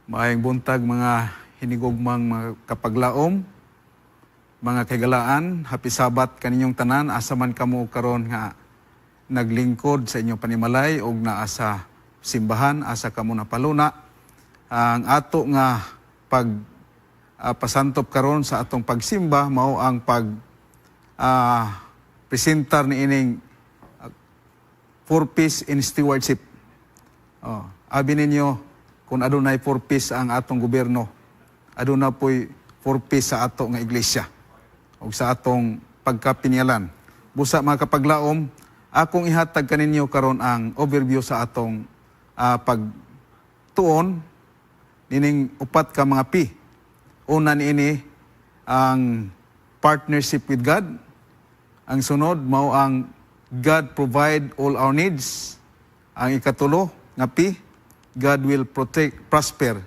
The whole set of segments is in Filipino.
Maayong buntag mga hinigugmang mga kapaglaom, mga kagalaan, happy Sabat kaninyong tanan, asa man kamo karon nga naglingkod sa inyong panimalay o naa sa simbahan, asa kamo napaluna. Ang ato nga pasantop karon sa atong pagsimba mao ang presentar ni ining purpose in stewardship. Abi ninyo, kung adunay purpose ang atong gobyerno, aduna po'y purpose sa ato nga iglesia o sa atong pagkapinyalan. Busa mga kapaglaom, akong ihatag kaninyo karon ang overview sa atong pagtuon nining upat ka mga P. Una niini ang partnership with God. Ang sunod mao ang God provide all our needs. Ang ikatulo nga P, God will prosper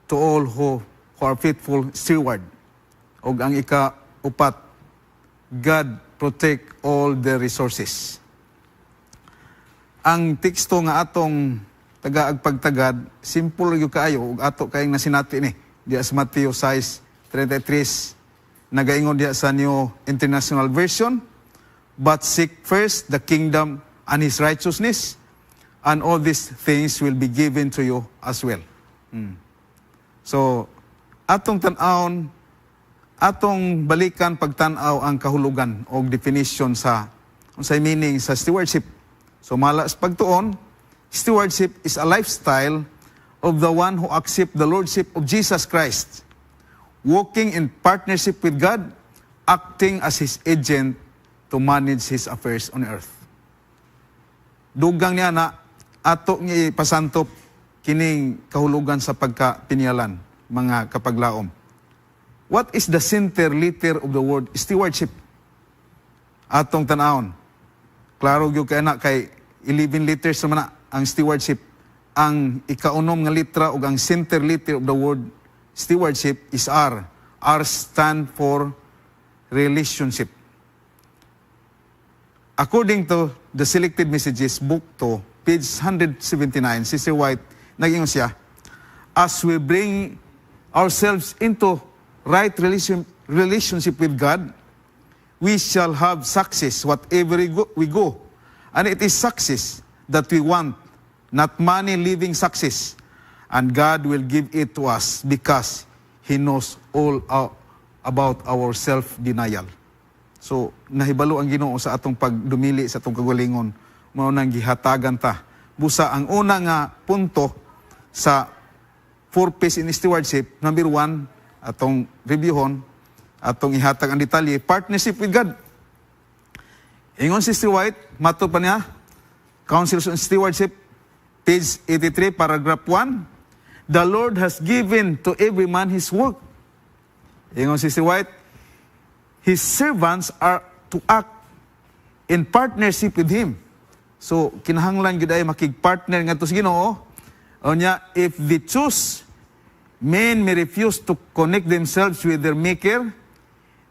to all who are faithful steward. O ang ikaupat, God protect all the resources. Ang teksto nga atong taga-agpagtagad, simple yung kaayo, ug ato kayong nasinati ni, diya sa Matthew 6:33, nagaingon diya sa New International Version, but seek first the kingdom and His righteousness, and all these things will be given to you as well. So, atong tan-awon, atong balikan pagtan-aw ang kahulugan o definition sa unsay meaning sa stewardship. So, malas pagtuon, stewardship is a lifestyle of the one who accept the lordship of Jesus Christ, walking in partnership with God, acting as His agent to manage His affairs on earth. Dugang niya na ato nga ipasantop kining kahulugan sa pagkapinyalan, mga kapaglaom. What is the center letter of the word stewardship? Atong tanawon. Klaro gyud kay na kay 11 letters naman ang stewardship. Ang ikaunom nga litra ug ang center letter of the word stewardship is R. R stand for relationship. According to the Selected Messages, Book 2, page 179, Sister White, nag-ingon siya, as we bring ourselves into right relationship with God, we shall have success whatever we go. And it is success that we want, not money living success. And God will give it to us because He knows all about our self-denial. So, nahibalo ang Ginoo sa atong pagdumili sa atong kagalingon, mao nang gihatagan ta. Busa ang una nga punto sa purpose in stewardship, number 1, atong reviewon, atong ihatag ang detalye, partnership with God. Ingon si Sister White, mato pa niya, Council on Stewardship, page 83, paragraph 1, the Lord has given to every man his work. Ingon si Sister White, His servants are to act in partnership with Him. So, kinahanglan gyud ay makig-partner ngadto sa Ginoo. Onya, if they choose, men may refuse to connect themselves with their Maker.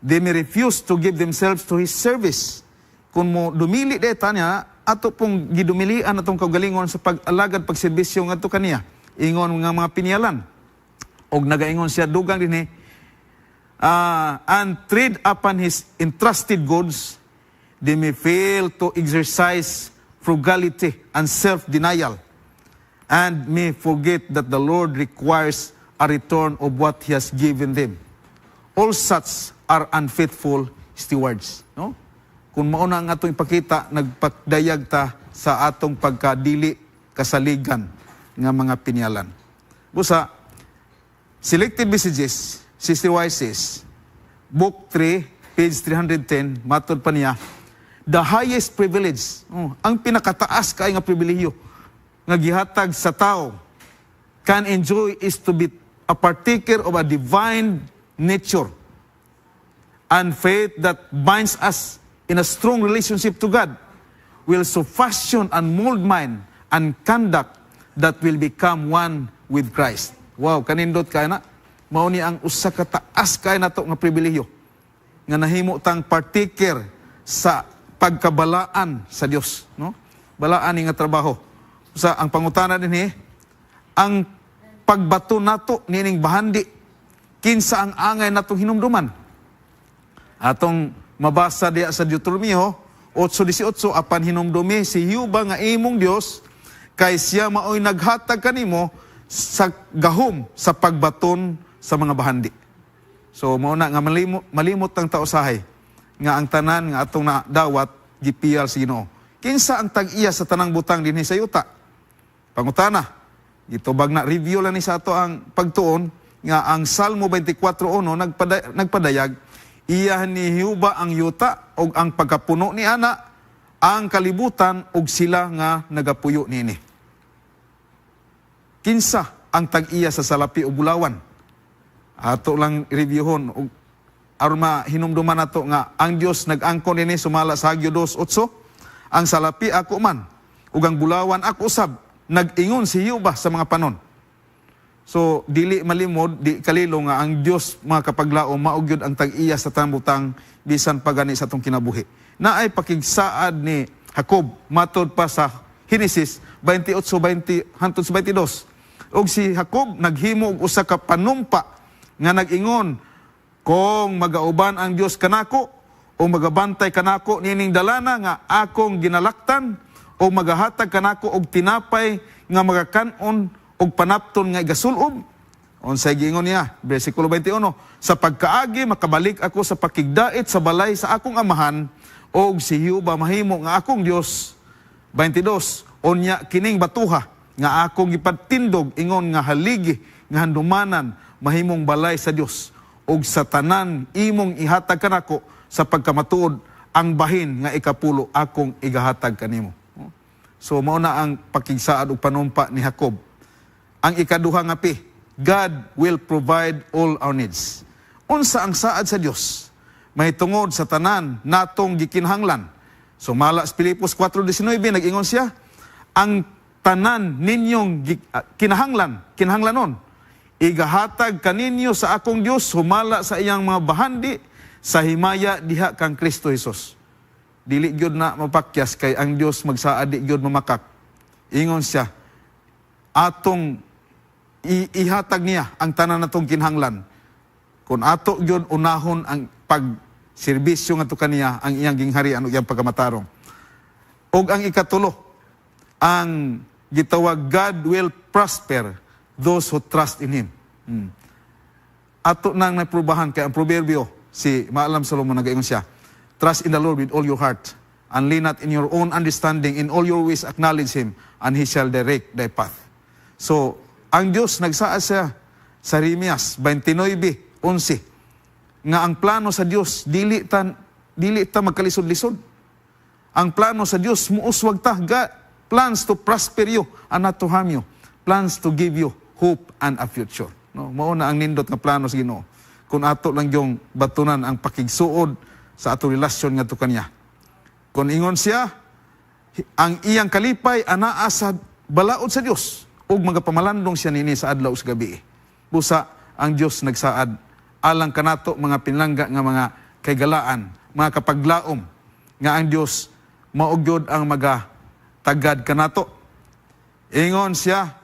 They may refuse to give themselves to His service. Kung mo dumili deta niya, ato pong gidumilian atong kaugalingon sa pag-alagad, pagserbisyo ngadto kaniya. Ingon nga mga pinyalan. Og nagaingon siya dugang dinhi, and trade upon His entrusted goods, they may fail to exercise frugality and self-denial, and may forget that the Lord requires a return of what He has given them. All such are unfaithful stewards. No? Kung mauna ang atong ipakita, nagpagdayag ta sa atong pagkadili kasaligan nga mga pinyalan. Busa, Selected Messages, Sister White says, Book 3, page 310, matod pa niya, the highest privilege, ang pinakataas kay nga pribilehiyo nga gihatag sa tao can enjoy is to be a partaker of a divine nature and faith that binds us in a strong relationship to God will so fashion and mold mind and conduct that will become one with Christ. Wow, kanindot kay na. Mao ni ang usa ka taas kay nato nga pribilehiyo nga nahimo tang partaker sa pagkabalaan sa Dios, no? Balaan ni nga trabaho. Sa ang pangutana dinhi, ang pagbato nato nining bahandi kinsa ang angay natong hinumduman. Atong mabasa diya sa Deuteronomio 8:18, apan hinumdumi si Jehova nga imong Dios kay siya maoy naghatag kanimo sa gahom sa pagbaton sa mga bahandi. So mao na nga malimot ang tausahay nga ang tanan nga atong nadawat gipiyal sa Ginoo. Kinsa ang tag-iya sa tanang butang dinhi sa yuta? Pangutana, gitubag na review lang ni sa ato ang pagtuon nga ang Salmo 24:1 nagpadayag, iya ni Jehova ang yuta og ang pagkapuno ni ana, ang kalibutan og sila nga nagapuyo nini. Kinsa ang tag-iya sa salapi o bulawan? Ato lang reviewhon og aron mahinumduman nato nga ang Dios nag-angkon dinhi sumala sa Hagyo 2:8, ang salapi ako man ug ang bulawan ako usab, nag-ingon si Jehova sa mga panon. So dili malimod, di kalilo nga ang Dios mga kapaglaom maog gyud ang tag-iya sa tanang butang bisan pagani sa atong kinabuhi. Naay pakigsaad ni Jacob matud pa sa Genesis 28:20-22. Og si Jacob naghimo og usa ka panumpa nga nag-ingon, kung magauban ang Dios kanako o magabantay kanako nining dalana nga akong ginalaktan o magahatag kanako og tinapay nga magakanon og panapton nga igasulob. Unsay giingon niya, bersikulo 21, sa pagkaagi makabalik ako sa pakigdait sa balay sa akong amahan og si Jehova mahimo nga akong Dios. 22, unya kining batuha nga akong gipadtindog ingon nga haligi nga handumanan mahimong balay sa Dios og sa tanan imong ihatag kanako sa pagkamatuod ang bahin nga ikapulo akong igahatag kanimo. So mao na ang pakigsaad ug panumpa ni Jacob. Ang ikaduha nga pi, God will provide all our needs. Unsa ang saad sa Dios? May tungod sa tanan natong gikinahanglan. So mala sa Filipos 4:19 nag-ingon siya, ang tanan ninyong kinahanglanon igahatag kaninyo sa akong Dios humala sa iyang mga bahandi sa himaya diha kang Kristo Jesus. Dili gyud na mapakyas kay ang Dios magsaad di gyud mamakak. Ingon siya, atong ihatag niya ang tanan natong kinahanglan. Kung ato gyud unahon ang pagserbisyo ngadto kaniya ang iyang gingharian ug iyang pagkamatarong. Og ang ikatulo, ang gitawag God will prosper those who trust in Him. Ato nang naprubahan kay ang proverbio si Maalam Solomon nagaingon siya, trust in the Lord with all your heart and lean not in your own understanding, in all your ways acknowledge Him and He shall direct thy path. So ang Diyos nagsaa siya sa Jeremias 29:11 nga ang plano sa Diyos dili ta magkalisod-lisod. Ang plano sa Diyos muuswag ta, plans to prosper you and not to harm you, plans to give you hope and a future. No, mao na ang nindot nga plano sa Ginoo. Kung ato lang yung batunan ang pakigsuod sa ato relasyon ngadto kaniya. Kung ingon siya, ang iyang kalipay anaa sa balaod sa Dios ug magapamalandong siya nini sa adlaw ug gabi. Busa ang Dios nagsaad alang kanato mga pinlangga nga mga kaygalaan, mga kapaglaom nga ang Dios mao gyud ang magatagad kanato. Ingon siya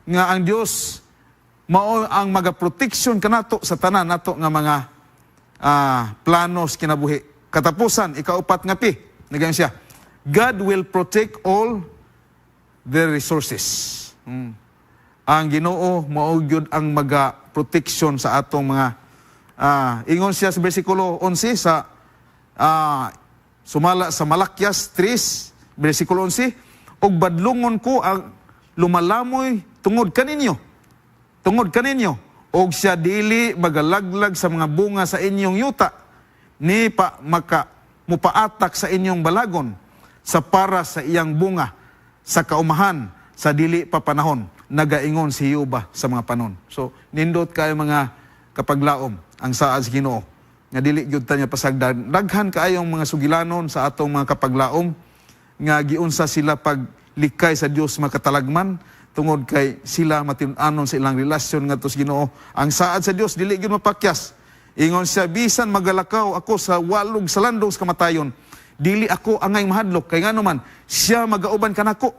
nga ang Dios mao ang magaproteksyon kanato sa tanan nato nga mga planos kinabuhi. Katapusan, ikaupat nga pi, nagayon siya, God will protect all their resources. Ang Ginoo mao gyud ang maga-protection sa atong mga ingon siya sa bersikulo 11 sa sumala sa Malakyas 3 bersikulo 11, og badlungon ko ang lumalamoy tungod kaninyo og siya dili magalaglag sa mga bunga sa inyong yuta ni mupaatak sa inyong balagon sa para sa iyang bunga sa kaumahan sa dili pa panahon, nagaingon si Jehova sa mga panon. So, nindot kayo mga kapaglaom, ang saad sa Ginoo, nga dili gyud ta niya pasagdan. Daghan kaayong mga sugilanon sa atong mga kapaglaom, nga giunsa sila paglikay sa Dios makatalagman, tungod kay sila matin-anon sa ilang relasyon ngadto sa Ginoo. Ang saad sa Dios, dili gyud mapakyas. Ingon siya, bisan magalakaw ako sa walog sa landong sa kamatayon, dili ako angay mahadlok, kay ngano man, siya magauban kanako.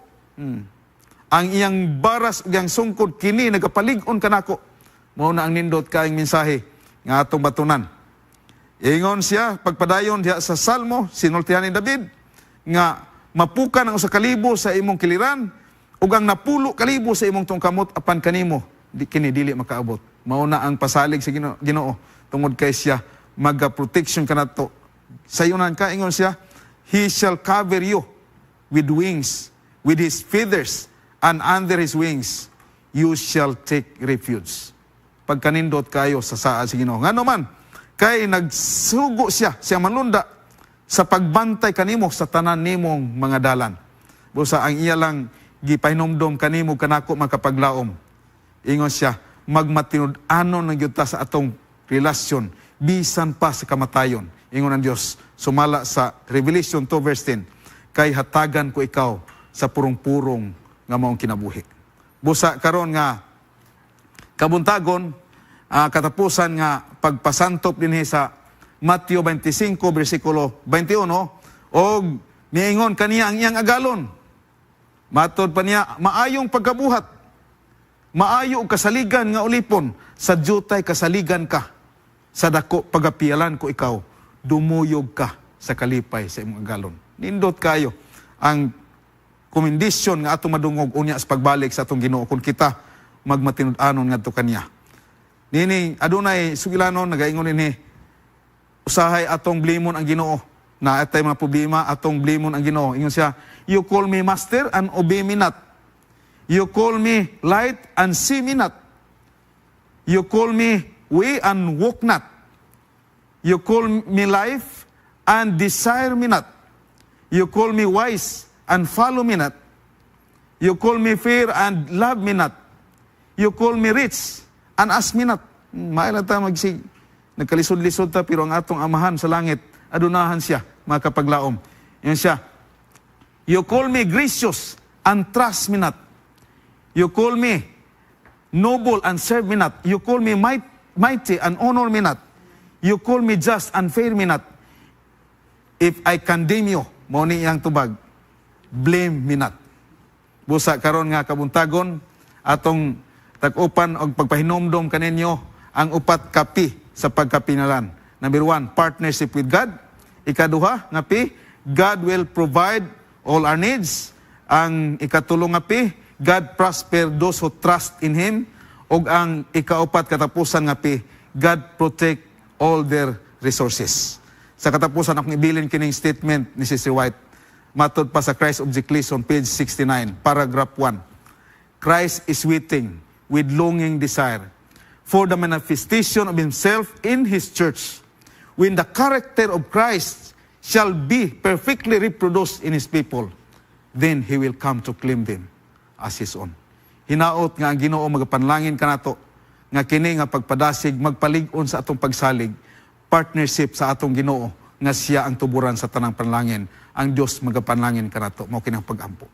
ang iyang baras ug iyang sungkod kini nagapalig-on kanako. Mao na ang nindot kaayong mensahe nga atong batunan. Ingon siya pagpadayon diha sa Salmo sinultihan ni David nga mapukan ang usa ka libo sa imong kiliran ug ang napulo ka libo sa imong tungkamot apan kanimo kini dili makaabot. Mao na ang pasalig sa Ginoo tungod kay siya maga-protection kanato. Sayunan ka ingon siya, He shall cover you with wings, with His feathers, and under His wings you shall take refuge. Pagkanindot kayo sa saad sa Ginoo. Ngano man kay nagsugo siya manlunda sa pagbantay kanimo sa tanan nimong mga dalan. Busa ang iya lang gipahinomdom kanimo kanako makapaglaom. Ingon siya, magmatinud-anon ng gyud ta sa atong relasyon bisan pa sa kamatayon. Ingon ang Dios sumala sa Revelation 2 verse 10, kay hatagan ko ikaw sa purong-purong nga maong kinabuhi. Busa karon nga kabuntagon, katapusan nga pagpasantop dinhi sa Mateo 25 versikulo 21 og miingon kaniya ang iyang agalon. Matod pa niya, maayong pagkabuhat, maayo og kasaligan nga ulipon, sa jutay kasaligan ka, sa dako pagapialan ko ikaw, dumuyog ka sa kalipay sa imong agalon. Nindot kayo ang komendisyon nga atong madungog unya sa pagbalik sa atong Ginoo kung kita magmatinud-anon ngadto kaniya. Nini adunay sugilanon nagaingon ini usahay atong blimon ang Ginoo. Na atay mga problema atong blimon ang Ginoo. Ingon siya, you call me master and obey me not. You call me light and see me not. You call me way and walk not. You call me life and desire me not. You call me wise and follow me not. You call me fair and love me not. You call me rich and ask me not. Mailan ta nagkalisod-lisod ta, pero ang atong amahan sa langit, adunahan siya, mga kapaglaom. Yan siya. You call me gracious and trust me not. You call me noble and serve me not. You call me mighty and honor me not. You call me just and fear me not. If I condemn you, mao ni iyang tubag, blame me not. Busa karon nga kabuntagon, atong tag-upan og pagpahinomdom kaninyo ang upat kapi sa pagkapinalan. Number 1, partnership with God. Ikaduha, nga pi, God will provide all our needs. Ang ikatulong nga pi, God prosper those who trust in Him. Og ang ikaupat katapusan nga pi, God protect all their resources. Sa katapusan akong ibilin kining statement ni Sister White. Matod pa sa Christ Object on page 69, paragraph 1. Christ is waiting with longing desire for the manifestation of Himself in His church. When the character of Christ shall be perfectly reproduced in His people, then He will come to claim them as His own. Hinaot nga ang Ginoo magapanlangin kanato nga kini nga pagpadasig magpalig-on sa atong pagsalig, partnership sa atong Ginoo nga siya ang tuburan sa tanang panlangin. Ang Dios magapanlangin kanato mao kinang pagampo.